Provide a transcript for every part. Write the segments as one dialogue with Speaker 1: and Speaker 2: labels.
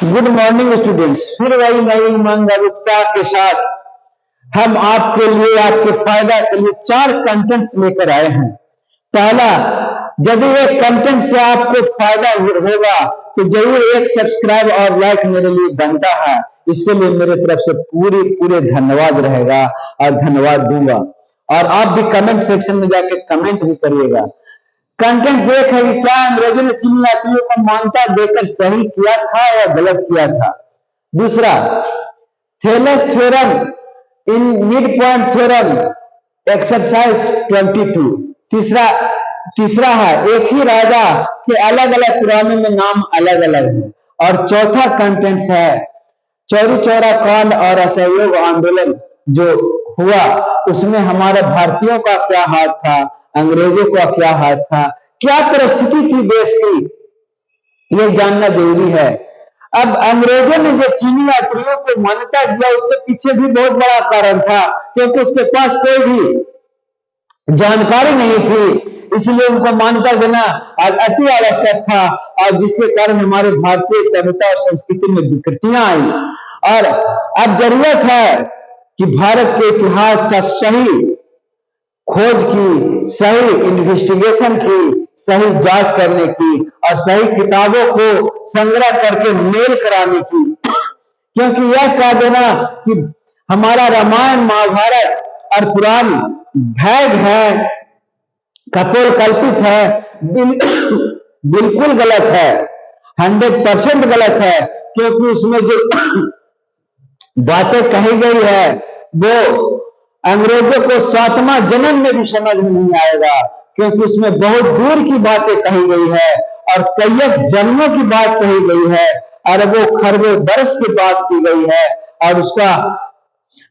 Speaker 1: Good morning students. फिर वही नई उमंग और उत्साह के साथ हम आपके लिए, आपके फायदा के लिए 4 कंटेंट्स लेकर आए हैं। पहला, यदि एक कंटेंट से आपको फायदा होगा तो जरूर एक सब्सक्राइब और लाइक मेरे लिए बनता है। इसके लिए मेरे तरफ से पूरे धन्यवाद रहेगा और धन्यवाद दूंगा। और आप भी कमेंट सेक्शन में जाके कमेंट भी करिएगा। कंटेंट एक है कि क्या अंग्रेजों ने चीनी यात्रियों को मान्यता देकर सही किया था या गलत किया था। दूसरा, Thales theorem in mid point theorem exercise 22। तीसरा है एक ही राजा के अलग अलग पुराणों में नाम अलग अलग है। और चौथा कंटेंट है चौरी चौरा कांड और असहयोग आंदोलन जो हुआ उसमें हमारे भारतीयों का क्या हाथ था, अंग्रेजों का क्या हाथ था, क्या परिस्थिति थी देश की, ये जानना जरूरी है। अब अंग्रेजों ने जो चीनी यात्रियों को मान्यता दिया उसके पीछे भी बहुत बड़ा कारण था, क्योंकि उसके पास कोई भी जानकारी नहीं थी, इसलिए उनको मान्यता देना अति आवश्यक था। और जिसके कारण हमारे भारतीय सभ्यता और संस्कृति में विकृतियां आई। और अब जरूरत है कि भारत के इतिहास का सही खोज की, सही इन्वेस्टिगेशन की, सही जांच करने की और सही किताबों को संग्रह करके मेल कराने की। क्योंकि यह कह देना कि हमारा रामायण महाभारत और पुराण भैग है, कपोल कल्पित है, बिल्कुल गलत है, 100% गलत है। क्योंकि उसमें जो बातें कही गई है वो अंग्रेजों को 7वां जन्म में भी समझ में नहीं आएगा, क्योंकि उसमें बहुत दूर की बातें कही गई है और कई जन्मों की बात कही गई है, अरबों खरबों बरस की बात की गई है। और उसका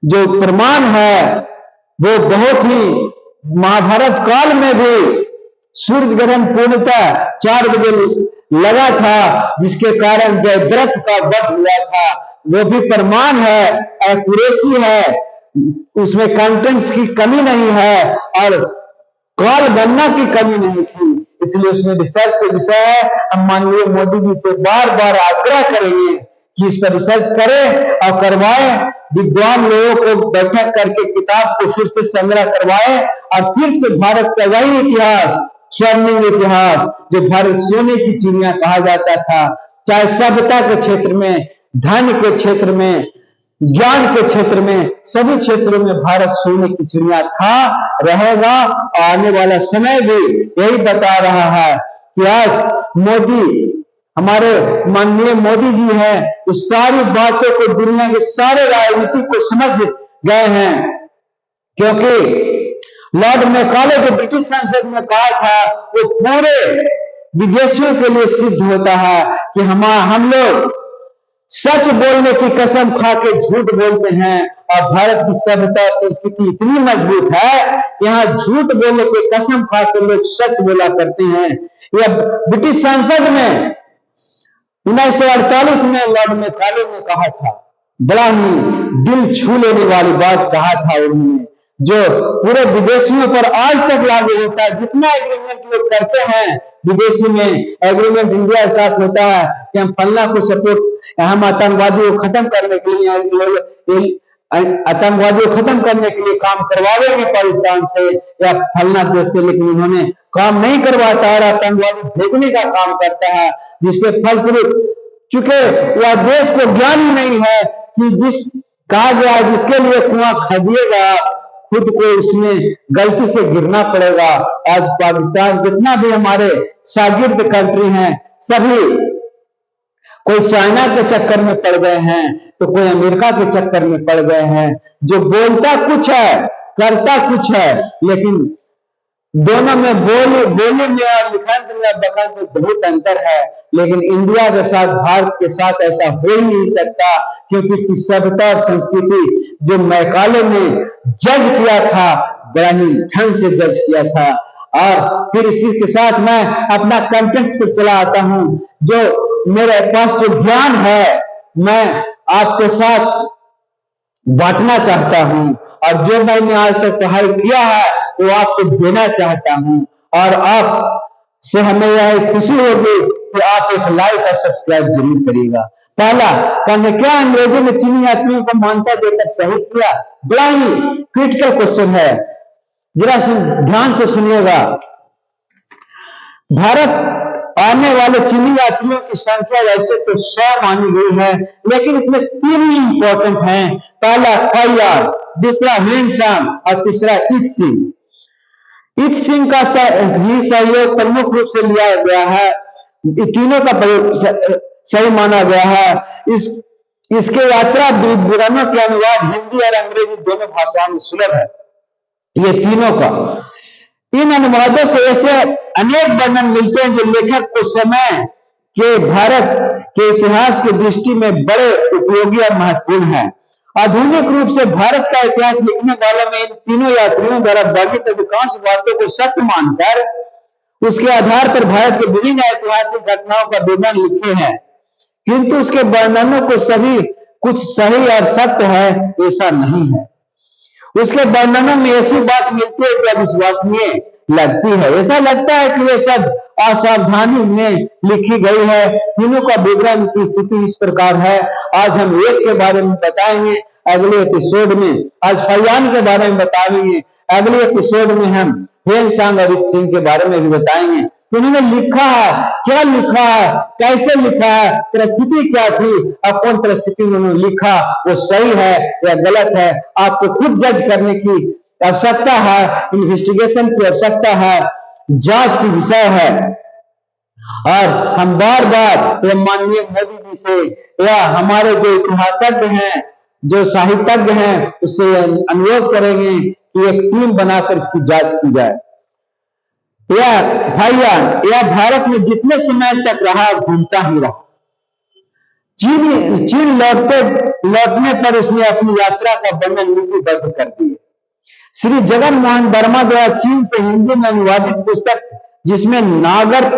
Speaker 1: जो प्रमाण है वो बहुत ही, महाभारत काल में भी सूर्य ग्रहण पूर्णतः 4 बजे लगा था, जिसके कारण जयद्रथ का वध हुआ था। वो भी प्रमाण है, एक्यूरेसी है, उसमें कंटेंट्स की कमी नहीं है और काल गणना की कमी नहीं थी। इसलिए उसमें रिसर्च के विषय है। हम माननीय मोदी जी से बार बार आग्रह करेंगे कि इस पर रिसर्च करें और करवाएं, विद्वान लोगों को बैठक करके किताब को फिर से संग्रह करवाएं और फिर से भारत का वही इतिहास, स्वर्णिम इतिहास जो भारत सोने की चिड़िया कहा जाता था, चाहे सभ्यता के क्षेत्र में, धन के क्षेत्र में, ज्ञान के क्षेत्र में, सभी क्षेत्रों में भारत सोने की चिड़िया था, रहेगा। आने वाला समय भी यही बता रहा है कि आज मोदी, हमारे माननीय मोदी जी हैं, तो सारी बातों को, दुनिया के सारे राजनीति को समझ गए हैं। क्योंकि लॉर्ड मैकाले जो ब्रिटिश संसद में कहा था वो पूरे विदेशियों के लिए सिद्ध होता है कि हम लोग सच बोलने की कसम खा के झूठ बोलते हैं। और भारत की सभ्यता और संस्कृति इतनी मजबूत है कि यहाँ झूठ बोलने की कसम खा के लोग सच बोला करते हैं। यह ब्रिटिश संसद में 1948 में लॉर्ड मैकाले ने कहा था, बड़ा ही दिल छू लेने वाली बात कहा था उन्होंने, जो पूरे विदेशियों पर आज तक लागू होता है। जितना एग्रीमेंट लोग करते हैं विदेशी में, एग्रीमेंट इंडिया के साथ होता है कि हम फलना को सपोर्ट, हम आतंकवादियों को खत्म करने के लिए, आतंकवादियों को खत्म करने के लिए काम करवाएंगे पाकिस्तान से या फलना देश से, लेकिन उन्होंने काम नहीं करवाता है, आतंकवादी भेजने का काम करता है। जिसके फलस्वरूप, चूंकि यह देश को ज्ञान ही नहीं है कि जिस कहा गया जिसके लिए कुआं खदिएगा खुद को उसमें गलती से गिरना पड़ेगा। आज पाकिस्तान, जितना भी हमारे शागिर्द कंट्री हैं, सभी कोई चाइना के चक्कर में पड़ गए हैं तो कोई अमेरिका के चक्कर में पड़ गए हैं। जो बोलता कुछ है करता कुछ है, लेकिन दोनों में बोली में और लिखंत में और बखंत में बहुत अंतर है। लेकिन इंडिया के साथ, भारत के साथ ऐसा हो ही नहीं सकता, क्योंकि इसकी सभ्यता और संस्कृति जो मैकाले ने जज किया था, बड़ा ही ढंग से जज किया था। और फिर इसी के साथ मैं अपना कंटेंट्स पर चला आता हूं। जो मेरे पास जो ज्ञान है मैं आपके साथ बांटना चाहता हूं, और जो मैंने आज तक पढ़ाई किया है वो आपको देना चाहता हूं। और आप से हमें यह खुशी होगी कि आप एक लाइक और सब्सक्राइब जरूर करिएगा। पहला, क्या अंग्रेजों ने चीनी यात्रियों को मान्यता देकर सही किया? बड़ा ही क्रिटिकल क्वेश्चन है, जरा ध्यान से सुनिएगा। भारत आने वाले चीनी यात्रियों की संख्या वैसे तो 100 मानी गई है, लेकिन इसमें 3 ही इंपॉर्टेंट हैं। पहला फाइयान, दूसरा हेनसांग और तीसरा इत सिंह। इत सिंह का ही सहयोग प्रमुख रूप से लिया गया है, तीनों का सही माना गया है। इसके यात्रा विवरणों के अनुवाद हिंदी और अंग्रेजी दोनों भाषाओं में सुलभ है, ये तीनों का। इन अनुवादों से ऐसे अनेक वर्णन मिलते हैं जो लेखक को समय के भारत के इतिहास की दृष्टि में बड़े उपयोगी और महत्वपूर्ण हैं। आधुनिक रूप से भारत का इतिहास लिखने वालों में इन तीनों यात्रियों द्वारा वर्णित अधिकांश बातों को सत्य मानकर उसके आधार पर भारत के विभिन्न ऐतिहासिक घटनाओं का विवरण लिखे हैं, किंतु उसके वर्णनों को सभी कुछ सही और सत्य है ऐसा नहीं है। उसके वर्णनों में ऐसी बात मिलती है कि अविश्वसनीय लगती है, ऐसा लगता है कि वे सब असावधानी में लिखी गई है। तीनों का विवरण की स्थिति इस प्रकार है। आज हम एक के बारे में बताएंगे, अगले एपिसोड में आज फाइयान के बारे में बताएंगे, अगले एपिसोड में हम हेनसांग और इत सिंह के बारे में भी बताएंगे। उन्होंने लिखा है, क्या लिखा है, कैसे लिखा है, परिस्थिति क्या थी और कौन परिस्थिति में उन्होंने लिखा, वो सही है या गलत है, आपको खुद जज करने की आवश्यकता है, इन्वेस्टिगेशन की आवश्यकता है, जांच की विषय है। और हम बार बार माननीय मोदी जी से या हमारे जो इतिहासज्ञ हैं, जो साहित्यज्ञ हैं, उससे अनुरोध करेंगे कि एक टीम बनाकर इसकी जांच की जाए। यह फाइयान यह भारत में जितने समय तक रहा घूमता ही रहा। चीन लौटने पर इसने अपनी यात्रा का वर्णन लिपिबद्ध कर दिया। श्री जगन मोहन वर्मा द्वारा चीन से हिंदी में अनुवादित पुस्तक, जिसमें नागर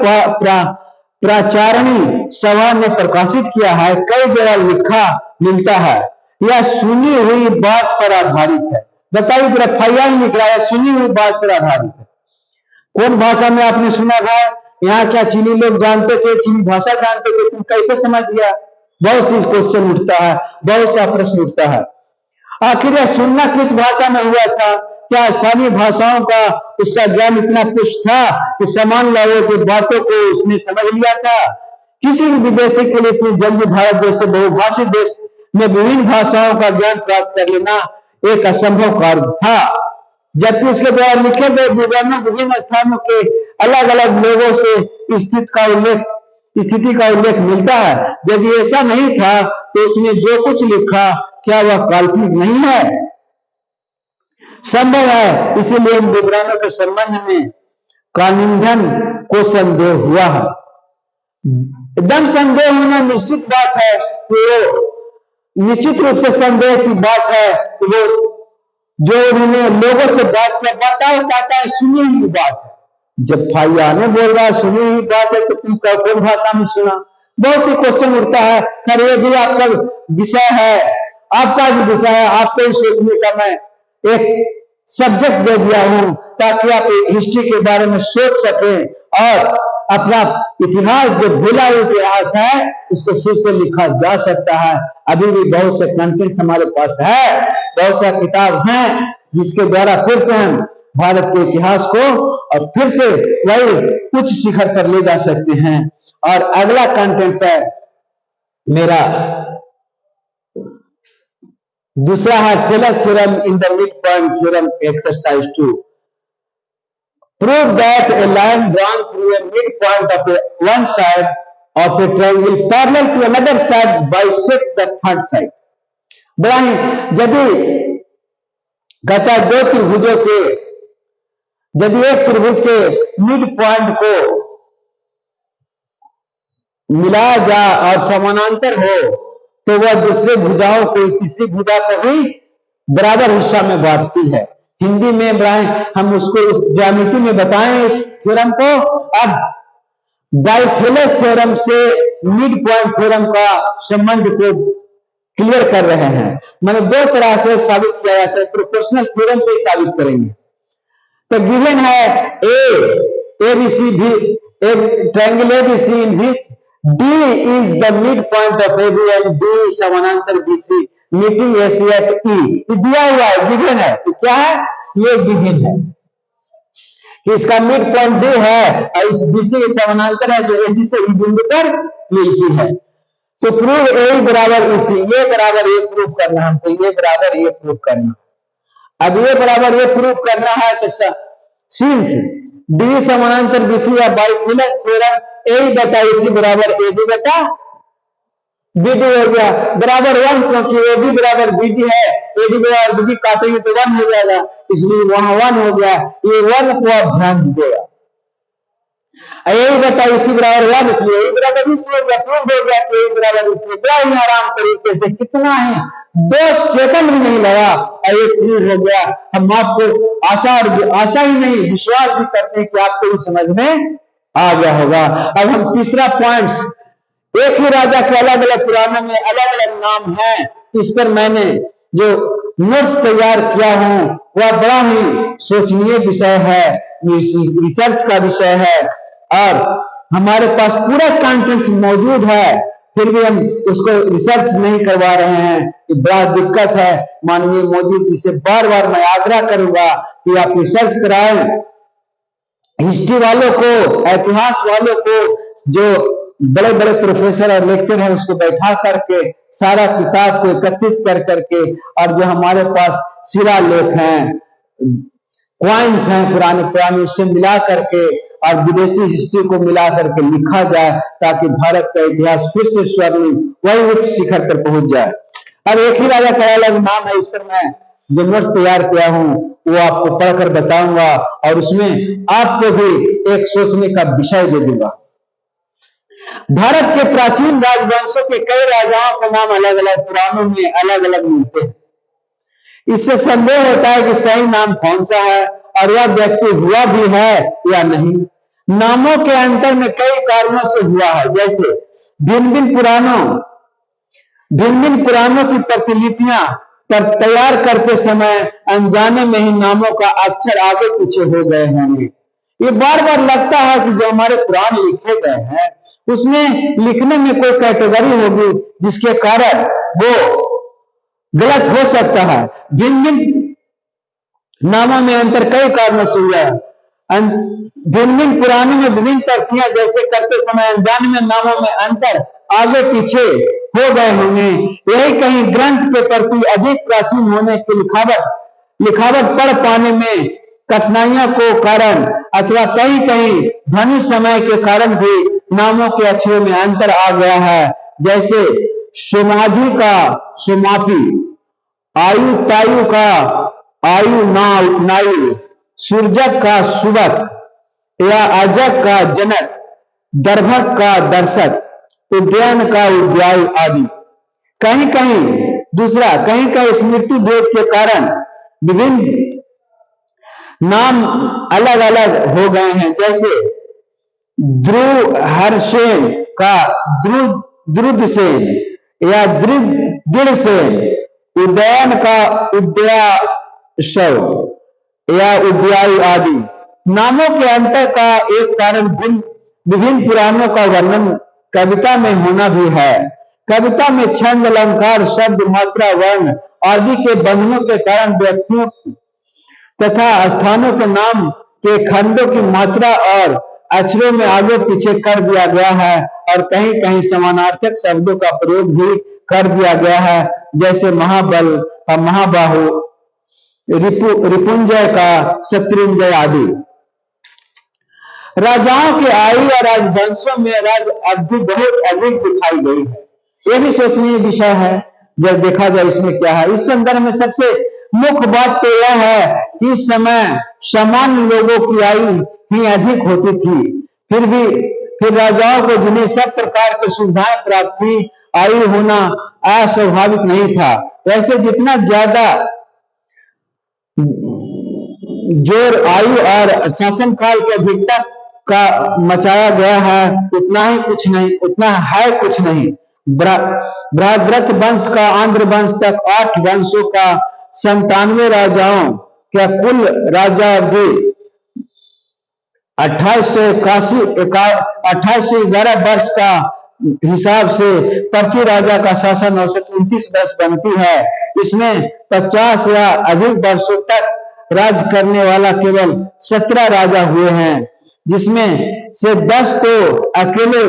Speaker 1: प्राचारणी सभा ने प्रकाशित किया है, कई जगह लिखा मिलता है यह सुनी हुई बात पर आधारित है। बताइए जरा, फाइयान लिख रहा है सुनी हुई बात पर आधारित है। कौन भाषा में आपने सुना था? यहाँ क्या चीनी लोग जानते थे, चीनी भाषा जानते थे, तुम कैसे समझ गया? बहुत सी क्वेश्चन उठता है, बहुत सा प्रश्न उठता है। आखिर यह सुनना किस भाषा में हुआ था? क्या स्थानीय भाषाओं का उसका ज्ञान इतना पुष्ट था कि समान लोगों की बातों को उसने समझ लिया था? किसी भी विदेशी के लिए इतनी जल्दी भारत जैसे बहुभाषी देश में विभिन्न भाषाओं का ज्ञान प्राप्त कर लेना एक असंभव कार्य था, जबकि उसके द्वारा लिखे गए विवरणों विभिन्न स्थानों के अलग अलग लोगों से स्थिति का उल्लेख मिलता है। यदि ऐसा नहीं था तो उसने जो कुछ लिखा क्या वह काल्पनिक नहीं है? संभव है, इसीलिए इन विवरणों के संबंध में कानिंधन को संदेह हुआ है। एकदम संदेह होना निश्चित बात है कि वो निश्चित रूप से संदेह की बात है कि वो जो उन्होंने लोगों से बात किया, बताओ कहता है सुनी हुई बात है। जब फाइयान बोल रहा है सुनी हुई बात है तो तुम कौन भाषा में सुना? बहुत से क्वेश्चन उठता है। खैर ये भी आपका विषय है, आपका भी विषय है, आपको सोचने का मैं एक सब्जेक्ट दे दिया हूं ताकि आप हिस्ट्री के बारे में सोच सकें और अपना इतिहास जो भूला हुआ इतिहास है उसको फिर से लिखा जा सकता है। अभी भी बहुत से कंटेंट्स हमारे पास है, बहुत सा किताब हैं जिसके द्वारा फिर से हम भारत के इतिहास को और फिर से वही उच्च शिखर पर ले जा सकते हैं। और अगला कंटेंट्स है मेरा दूसरा है Thales theorem in the mid point theorem exercise 2। Prove that a line drawn through a midpoint of one side of a triangle parallel to another side bisect the third side। बड़ा ही यदि कहता दो त्रिभुजों के यदि एक त्रिभुज के मिड पॉइंट को मिलाया जा और समानांतर हो तो वह दूसरे भुजाओं को तीसरी भुजा को भी बराबर हिस्सा में बांटती है। हिंदी में हम उसको इस ज्यामिति में बताएं इस थ्योरम को। अब डाइथेलस थ्योरम से मिड पॉइंट थ्योरम का संबंध को क्लियर कर रहे हैं। मैंने दो तरह से साबित किया जाता है, प्रोपोर्शनल थ्योरम से साबित करेंगे। तो गिवन है ए बी सी भी triangle ABC in which D is the midpoint of AB and D समानांतर BC meeting AC at E। दिया हुआ है, गिवन है, तो क्या है ये गिवन है कि इसका मिड पॉइंट D है और इस BC के समानांतर है जो AC से E बिंदु पर मिलती है। तो प्रूव A बराबर EC, ये बराबर ये प्रूव करना हमको, ये बराबर ये प्रूव करना। अब ये बराबर ये प्रूव करना है तो सिंस D समानांतर BC या बाइथेलस थ्योरम A बटा EC बराबर AD बटा BD हो गया बराबर 1, क्योंकि AB बराबर BD है, AD बराबर BD काटेंगे तो 1 हो जाएगा, इसलिए वहां 1 हो गया। ये 1 को आप ध्यान दीजिएगा। A बटा EC बराबर 1, इसलिए A बराबर EC हो गया, प्रूव हो गया कि A बराबर EC। बड़ा ही आराम तरीके से, कितना है 2 सेकंड भी नहीं लगा और ये प्रूव हो गया। हम आपको आशा ही नहीं विश्वास भी करते हैं कि आपको ये समझ में आ गया होगा। अब हम तीसरा पॉइंट्स, एक ही राजा के अलग अलग पुराणों में अलग अलग नाम है, इस पर मैंने जो नोट्स तैयार किया हूं वह बड़ा ही सोचनीय विषय है, रिसर्च का विषय है और हमारे पास पूरा कंटेंट्स मौजूद है, फिर भी हम उसको रिसर्च नहीं करवा रहे हैं, ये बड़ा दिक्कत है। माननीय मोदी जी से बार बार मैं आग्रह करूंगा कि आप रिसर्च कराएं, हिस्ट्री वालों को, इतिहास वालों को, जो बड़े बड़े प्रोफेसर और लेक्चर हैं उसको बैठा करके सारा किताब को एकत्रित कर करके, और जो हमारे पास शिलालेख हैं, क्वाइंस हैं पुराने पुराने, उससे मिला करके और विदेशी हिस्ट्री को मिला करके लिखा जाए, ताकि भारत का इतिहास फिर से स्वर्णिम वही उच्च शिखर पर पहुंच जाए। अब एक ही राजा का अलग नाम है, इस पर मैं जो नोट्स तैयार किया हूं वो आपको पढ़कर बताऊंगा और उसमें आपको भी एक सोचने का विषय दे दूंगा। भारत के प्राचीन राजवंशों के कई राजाओं के नाम अलग अलग पुराणों में अलग अलग मिलते हैं। इससे संदेह होता है कि सही नाम कौन सा है और यह व्यक्ति हुआ भी है या नहीं। नामों के अंतर में कई कारणों से हुआ है, जैसे भिन्न भिन्न पुराणों की प्रतिलिपियां पर तैयार करते समय अनजाने में ही नामों का अक्षर आगे पीछे हो गए होंगे। ये बार बार लगता है कि जो हमारे पुराण लिखे गए हैं उसमें लिखने में कोई कैटेगरी होगी जिसके कारण वो गलत हो सकता है। भिन्न भिन्न नामों में अंतर कई कारणों से हुआ है। भिन्न भिन्न पुराणों में विभिन्न तथ्यां जैसे करते समय अनजाने में नामों में अंतर आगे पीछे हो गए होंगे। यही कहीं ग्रंथ के प्रति अधिक प्राचीन होने की लिखावट पढ़ पाने में कठिनाइयों को कारण अथवा कहीं कहीं ध्वनि समय के कारण भी नामों के अक्षरों में अंतर आ गया है, जैसे सोमाधि का सोमापी, आयु तायु का आयु नायु, सूरजक का सुबक या अजक का जनक, दर्भक का दर्शक, उद्यान का उद्याय आदि। कहीं कहीं स्मृति भेद के कारण विभिन्न नाम अलग अलग हो गए हैं, जैसे ध्रुहर्षेन का द्रुदसेन या दृढ़सेन, उदयन का उदयाशव या उद्याय आदि। नामों के अंतर का एक कारण विभिन्न पुराणों का वर्णन कविता में होना भी है। कविता में छंद, अलंकार, शब्द, मात्रा, वर्ण आदि के बंधनों के कारण व्यक्तियों तथा स्थानों के नाम के खंडों की मात्रा और अक्षरों में आगे पीछे कर दिया गया है और कहीं कहीं समानार्थक शब्दों का प्रयोग भी कर दिया गया है, जैसे महाबल का महाबाहु, रिपुंजय का शत्रुंजय आदि। राजाओं के आयु और राजवंशों में राज अवधि बहुत अधिक दिखाई गई है। यह भी सोचनीय विषय है जब देखा जाए इसमें क्या है। इस संदर्भ में सबसे मुख्य बात तो यह है कि इस समय सामान्य लोगों की आयु ही अधिक होती थी, फिर राजाओं को जिन्हें सब प्रकार की सुविधाएं प्राप्त थी, आयु होना अस्वाभाविक नहीं था। वैसे जितना ज्यादा जोर आयु और शासनकाल की अधिकता का मचाया गया है उतना है कुछ नहीं। बृहद्रथ वंश का आंध्र वंश तक 8 वंशों का 97 राजाओं क्या कुल राजा अवधि 2811 वर्ष का हिसाब से तर्की राजा का शासन औसत 29 वर्ष बनती है। इसमें 50 या अधिक वर्षों तक राज करने वाला केवल 17 राजा हुए हैं, जिसमें से 10 तो अकेले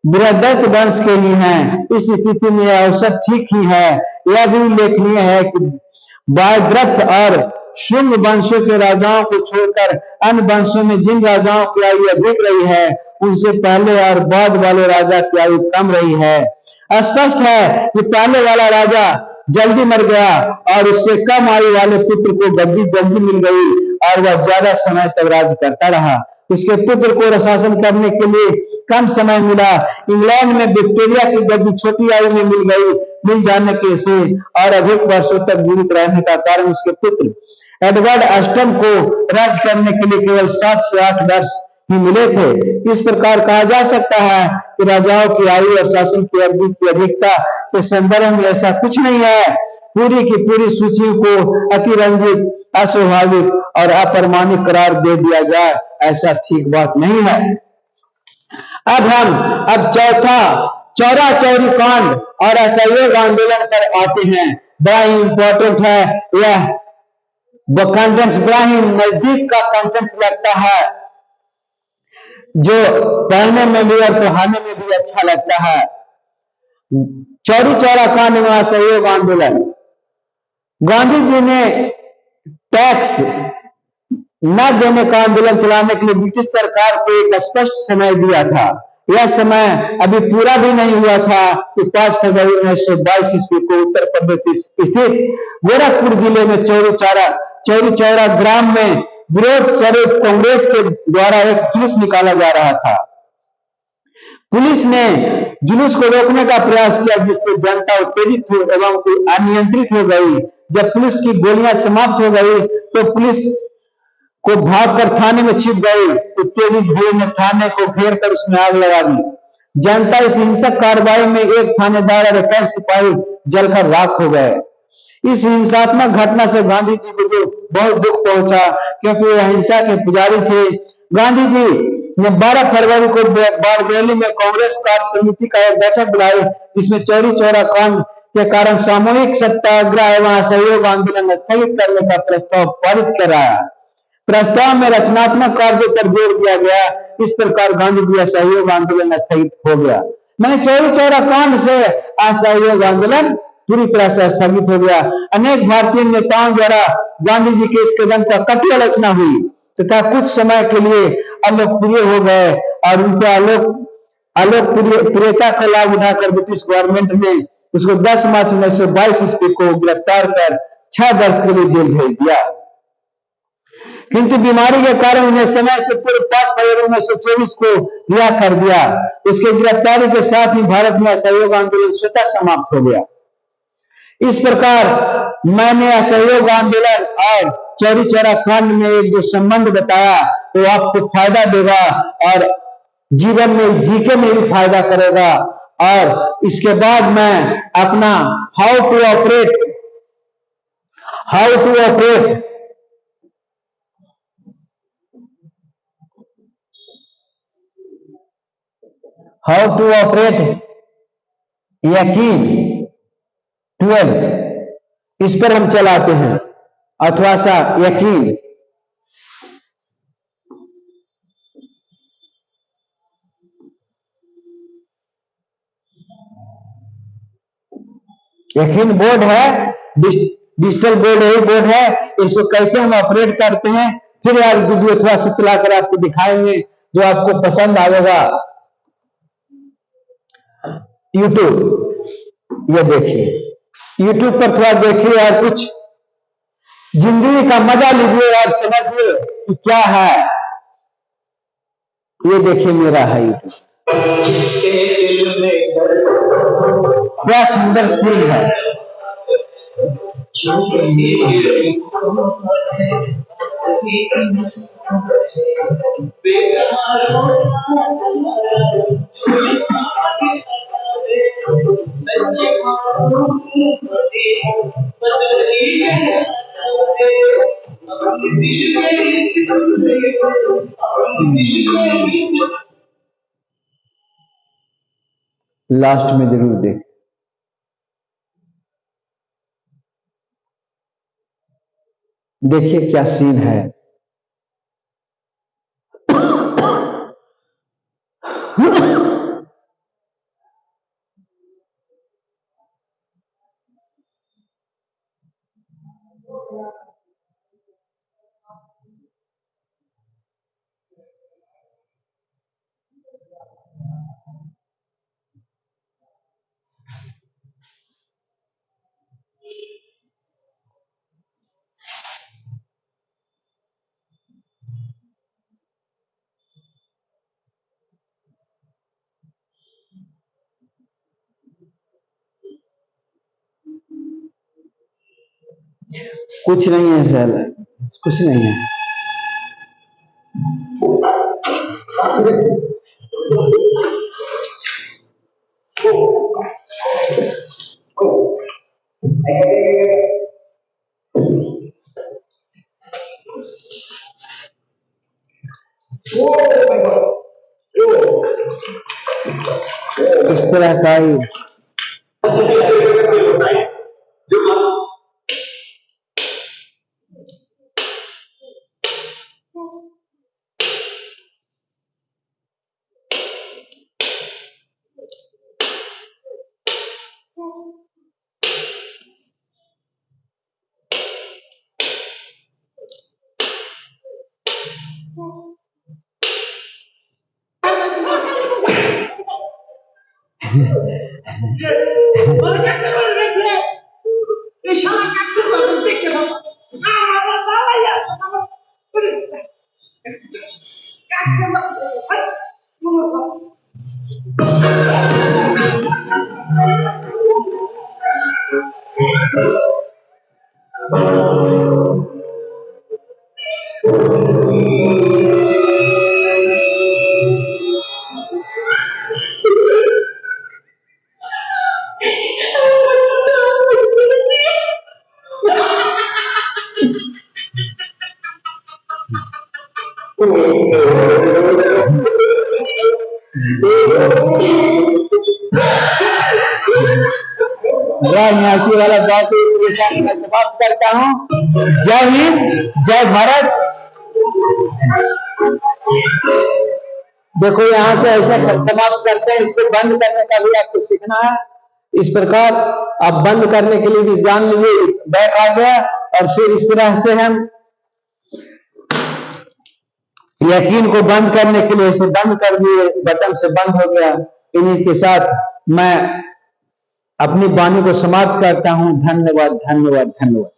Speaker 1: बृहदत्त वंश के ही हैं। इस स्थिति में यह औसत ठीक ही है। यह भी उल्लेखनीय है कि बायद्रथ और शुंग वंशों के राजाओं को छोड़कर अन्य वंशों में जिन राजाओं की आयु अधिक रही है, उनसे पहले और बाद वाले राजा की आयु कम रही है। स्पष्ट है कि पहले वाला राजा जल्दी मर गया और उससे कम आयु वाले पुत्र को गद्दी जल्दी मिल गई और वह ज्यादा समय तक राज करता रहा। उसके पुत्र को शासन करने के लिए कम समय मिला। इंग्लैंड में विक्टोरिया की गद्दी छोटी आयु में मिल जाने के से और अधिक वर्षों तक जीवित रहने का कारण उसके पुत्र एडवर्ड अष्टम को राज करने के लिए केवल 7 से 8 वर्ष ही मिले थे। इस प्रकार कहा जा सकता है कि राजाओं की आयु और शासन की अवधि की अधिकता के संदर्भ में ऐसा कुछ नहीं है। पूरी की पूरी सूची को अतिरंजित, अस्वाभाविक और अप्रमाणिक करार दे दिया जाए, ऐसा ठीक बात नहीं है। अब चौथा चौरा चौरी कांड और असहयोग आंदोलन पर आते हैं। बड़ा ही इंपॉर्टेंट है यह कंटेंट्स, बड़ा ही नजदीक का कंटेंट्स लगता है, जो पढ़ने में भी और पढ़ाने में भी अच्छा लगता है। चौरी चौरा कांड में असहयोग आंदोलन। गांधी जी ने टैक्स न देने का आंदोलन चलाने के लिए ब्रिटिश सरकार को एक स्पष्ट समय दिया था। यह समय अभी पूरा भी नहीं हुआ था कि 5 फरवरी 1922 ईस्वी को उत्तर प्रदेश स्थित गोरखपुर जिले में चौरी चौरा ग्राम में विरोध स्वरूप कांग्रेस के द्वारा एक जुलूस निकाला जा रहा था। पुलिस ने जुलूस को रोकने का प्रयास किया, जिससे जनता उत्तेजित एवं अनियंत्रित हो गई। जब पुलिस की गोलियां समाप्त हो गई तो पुलिस को भागकर थाने में छिप गई। उत्तेजित भीड़ ने थाने को घेर कर उसमें आग लगा दी। जनता इस हिंसक कार्रवाई में एक थानेदार और 21 सिपाही जलकर राख हो गए। इस हिंसात्मक घटना से गांधी जी को बहुत दुख पहुंचा, क्योंकि वे हिंसा के पुजारी थे। गांधी जी ने 12 फरवरी को बारडोली में कांग्रेस कार्य समिति का एक बैठक बुलाई, जिसमें चौरी चौरा कांड के कारण सामूहिक सत्याग्रह एवं असहयोग आंदोलन स्थगित करने का प्रस्ताव पारित कराया। प्रस्ताव में रचनात्मक कार्यों पर जोर दिया गया। इस प्रकार गांधी जी असहयोग आंदोलन स्थगित हो गया। मैंने चौरी चौरा कांड से असहयोग आंदोलन पूरी तरह से स्थगित हो गया। अनेक भारतीय नेताओं द्वारा गांधी जी के इस कदम का कटु आलोचना हुई तथा कुछ समय के लिए अलोकप्रिय हो गए और उनके अलोकप्रियता का लाभ उठाकर ब्रिटिश गवर्नमेंट ने उसको 10 मार्च 1922 ईस्वी को गिरफ्तार कर 6 वर्ष के लिए जेल भेज दिया। किंतु बीमारी के कारण उन्हें समय से पूर्व 5 फरवरी 1924 को रिहा कर दिया। उसके गिरफ्तारी के साथ ही भारत में असहयोग आंदोलन स्वतः समाप्त हो गया। इस प्रकार मैंने असहयोग आंदोलन और चौरी चौरा कांड में एक जो संबंध बताया वो आपको फायदा देगा और जीवन में जीके में भी फायदा करेगा। और इसके बाद मैं अपना हाउ टू ऑपरेट यकीन 12 इस पर हम चलाते हैं, अथवा सा यकीन। यकीन बोर्ड है, डिजिटल बोर्ड यही बोर्ड है। इसको कैसे हम ऑपरेट करते हैं फिर यार वीडियो थोड़ा सा चलाकर आपको दिखाएंगे जो आपको पसंद आएगा। यूट्यूब, ये देखिए यूट्यूब पर थोड़ा देखिए और कुछ जिंदगी का मजा लीजिए और समझिए कि क्या है। ये देखिए मेरा है यूट्यूब, क्या सुंदर सीन है। लास्ट में जरूर देखें। देखिए क्या सीन है। कुछ नहीं है सर, कुछ नहीं है। इस तरह का ही न्यासी वाला बात इसके साथ मैं समाप्त करता हूँ। जय हिंद, जय भारत। देखो यहाँ से ऐसा समाप्त करते हैं, इसको बंद करने का भी आपको सीखना है। इस प्रकार आप बंद करने के लिए भी जान लीजिए, बैक आ गया और फिर इस तरह से हम यकीन को बंद करने के लिए इसे बंद कर दिए, बटन से बंद हो गया। इन्हीं के साथ मैं अपनी वाणी को समाप्त करता हूं। धन्यवाद, धन्यवाद, धन्यवाद।